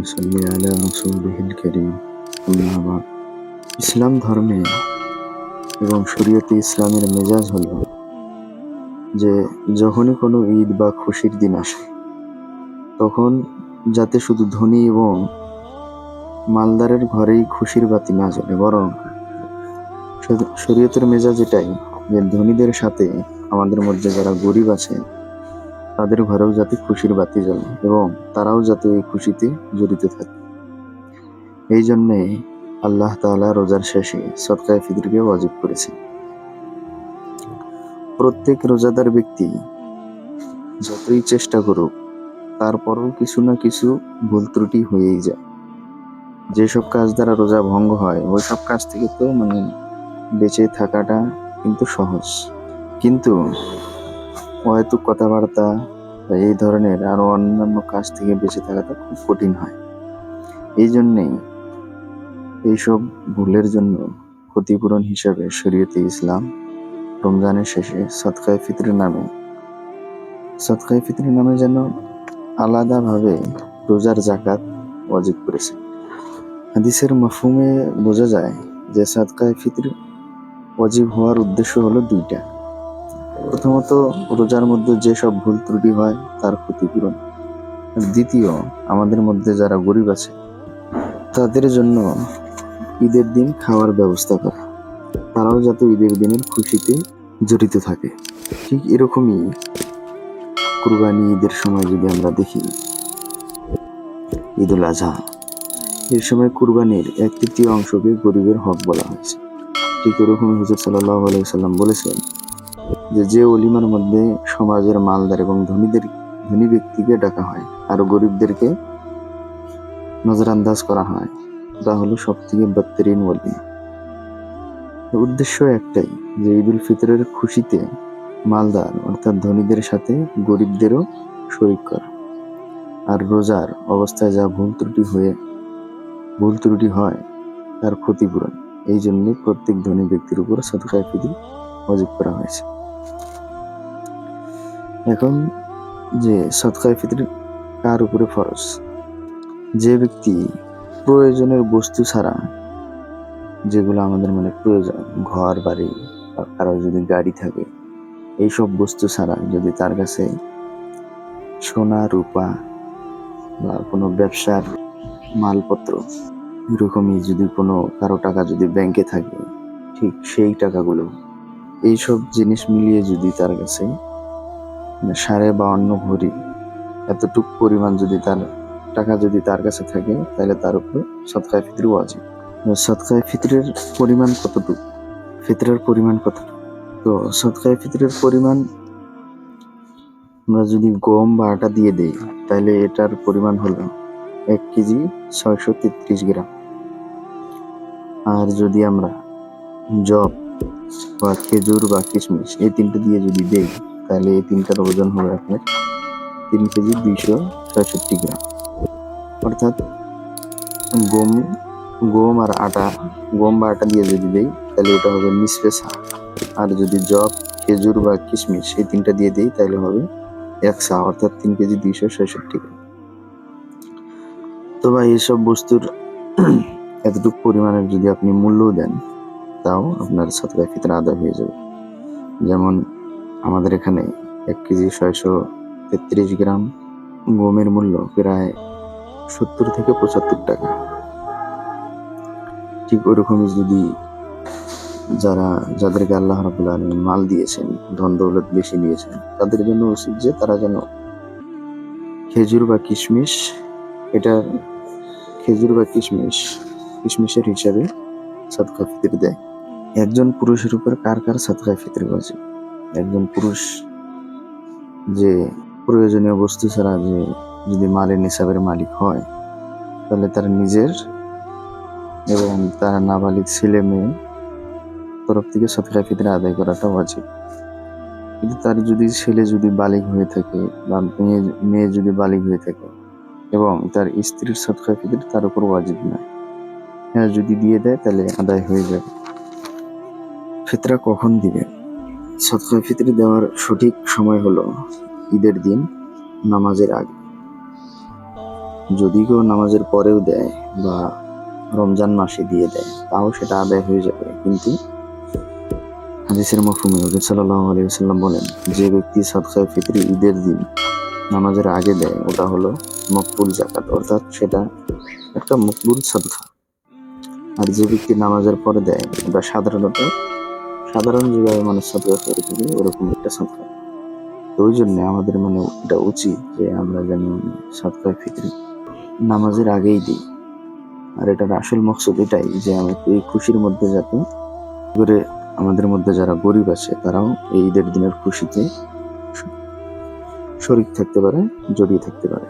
صل على رسوله الكريم أما بعد ইসলাম ধর্মে এবং শরীয়তে ইসলামের মেজাজ হলো যে যখনই কোনো ঈদ বা খুশির দিন আসে তখন যাতে শুধু ধনী এবং মালদারের ঘরেই খুশির বাতি না জ্বলে, বরং শরীয়তের মেজাজ এটাই যে ধনীদের সাথে আমাদের মধ্যে যারা গরিব আছে তাদের ঘরেও যাতে খুশির বাতি জ্বলে এবং তারাও যাতে এই খুশিতে জড়িত থাকে। এই জন্যে আল্লাহ তাআলা রোজার শেষে সদকায়ে ফিতরকে ওয়াজিব করেছেন। প্রত্যেক রোজাদার ব্যক্তি যতই চেষ্টা করুক তারপরও কিছু না কিছু ভুল ত্রুটি হয়েই যায়। যেসব কাজ দ্বারা রোজা ভঙ্গ হয় ওই সব কাজ থেকে তো বেঁচে থাকাটা কিন্তু সহজ, কিন্তু অহেতুক কথাবার্তা বা এই ধরনের আরো অন্যান্য কাজ থেকে বেঁচে থাকাটা খুব কঠিন হয়। এই জন্যেই এইসব ভুলের জন্য ক্ষতিপূরণ হিসাবে শরীয়তে ইসলাম রমজানের শেষে সদকায়ে ফিতরের নামে যেন আলাদাভাবে রোজার যাকাত ওয়াজিব করেছে। হাদিসের মাফহুমে বোঝা যায় যে সদকায়ে ফিতর ওয়াজিব হওয়ার উদ্দেশ্য হলো দুইটা। প্রথমত, রোজার মধ্যে যেসব ভুল ত্রুটি হয় তার ক্ষতিপূরণ। দ্বিতীয়, আমাদের মধ্যে যারা গরিব আছে তাদের জন্য ঈদের দিন খাওয়ার ব্যবস্থা করা, তারাও যাতে ঈদের দিনের খুশিতে জড়িত থাকে। ঠিক এরকমই কুরবানি ঈদের সময় যদি আমরা দেখি, ঈদুল আজহা এর সময় কুরবানির 1/3 অংশকে গরিবের হক বলা হয়েছে। ঠিক এরকমই হুজুর সাল্লাল্লাহু আলাইহি সাল্লাম বলেছেন যে ওলিমার মধ্যে সমাজের মালদার এবং ধনী ব্যক্তিকে ডাকা হয় আর গরিবদেরকে নজরান্দাজ করা হয়, তা হলো সব থেকে বদতরিন ওলিমা। উদ্দেশ্য একটাই যে ঈদুল ফিতরের খুশিতে মালদার অর্থাৎ ধনীদের সাথে গরিবদেরও শরীক করা, আর রোজার অবস্থায় যা ভুল ত্রুটি হয় তার ক্ষতিপূরণ। এই জন্য প্রত্যেক ধনী ব্যক্তির উপর সদকায়ে ফিতর ওয়াজিব করা হয়েছে। এখন যে সদকায়ে ফিতর কার উপরে ফরজ? যে ব্যক্তি প্রয়োজনের বস্তু ছাড়া, যেগুলো আমাদের প্রয়োজন, ঘর বাড়ি বা কারো যদি গাড়ি থাকে, এইসব বস্তু ছাড়া যদি তার কাছে সোনা রূপা বা কোনো ব্যবসার মালপত্র, এরকমই যদি কোনো কারো টাকা যদি ব্যাংকে থাকে, ঠিক সেই টাকাগুলো, এইসব জিনিস মিলিয়ে যদি তার কাছে 52.5 ভরি এতটুক পরিমাণ যদি তার টাকা যদি তার কাছে থাকে, তাহলে তার উপরে সদকায়ে ফিতর ওয়াজিব। সদকায়ে ফিতরের পরিমাণ কতটুকু, ফিতরের পরিমাণ কতটুকু? তো সদকায়ে ফিতরের পরিমাণ আমরা যদি গম বা আটা দিয়ে দেই তাহলে এটার পরিমাণ হলো 1 কেজি 633 গ্রাম। আর যদি আমরা জব বা খেজুর বা কিশমিশ এই তিনটে দিয়ে যদি দেই তাহলে এই তিনটার ওজন হবে আপনার 3 কেজি 266 গ্রাম। অর্থাৎ গম আর আটা, গম বা আটা দিয়ে যদি দেই তাহলে এটা হবে নিসফে সা। আর যদি জব, খেজুর বা কিশমিশ এই তিনটা দিয়ে দেই তাহলে হবে 1 সা, অর্থাৎ 3 কেজি 266 গ্রাম। তো ভাই, এসব বস্তুর এতটুকু পরিমাণের যদি আপনি মূল্য দেন তাও আপনার সদকায়ে ফিতর আদায় হয়ে যাবে। যেমন আমাদের এখানে 1 কেজি 633 গ্রাম গমের মূল্য প্রায় 70 থেকে 75 টাকা। ঠিক ওরকমই যদি যাদেরকে আল্লাহ রাব্বুল আলামিন মাল দিয়েছেন, ধন দৌলত বেশি দিয়েছেন, তাদের জন্য উচিত যে তারা যেন খেজুর বা কিশমিশের হিসাবে সদকায়ে ফিতর দেয়। একজন পুরুষের উপর কার সদকায়ে ফিতর ওয়াজিব? একজন পুরুষ যে প্রয়োজনীয় বস্তু ছাড়া যে যদি মালের নিসাবের মালিক হয় তাহলে তার নিজের এবং তার নাবালিগ ছেলে মেয়ে তরফ থেকে সদকায়ে ফিতর আদায় করাটা ওয়াজিব। কিন্তু তার যদি ছেলে যদি বালিগ হয়ে থাকে বা মেয়ে যদি বালিগ হয়ে থাকে এবং তার স্ত্রীর সদকায়ে ফিতর তার উপর ওয়াজিব নয়, হ্যাঁ যদি দিয়ে দেয় তাহলে আদায় হয়ে যাবে। ফিতরা কখন দিবে? সদকায়ে ফিতর দেওয়ার সঠিক সময় হলো ঈদের দিন নামাজের আগে। যদি কেউ নামাজের পরেও দেয় বা রমজান মাসে দিয়ে দেয় তাও সেটা আদায় হয়ে যাবে, কিন্তু হাদিসের মফহুমে হুজুর সাল্লাল্লাহু আলাইহি ওয়াসাল্লাম বলেন, যে ব্যক্তি সাদকায়ে ফিতরি ঈদের দিন নামাজের আগে দেয় ওটা হলো মকবুল যাকাত, অর্থাৎ সেটা একটা মকবুল সাদকা। আর যে ব্যক্তি নামাজের পরে দেয় ওটা সাধারণ যেভাবে মানুষ সাদকা করে থাকে ওরকম একটা সাদকা। তো ওই জন্য আমাদের এটা উচিত যে আমরা যেন সাদকায়ে ফিতরি নামাজের আগেই দিই। আর এটার আসল মকসদ এটাই যে আমি এই খুশির মধ্যে যাতে করে আমাদের মধ্যে যারা গরিব আছে তারাও এই ঈদের দিনের খুশিতে শরীক থাকতে পারে, জড়িয়ে থাকতে পারে।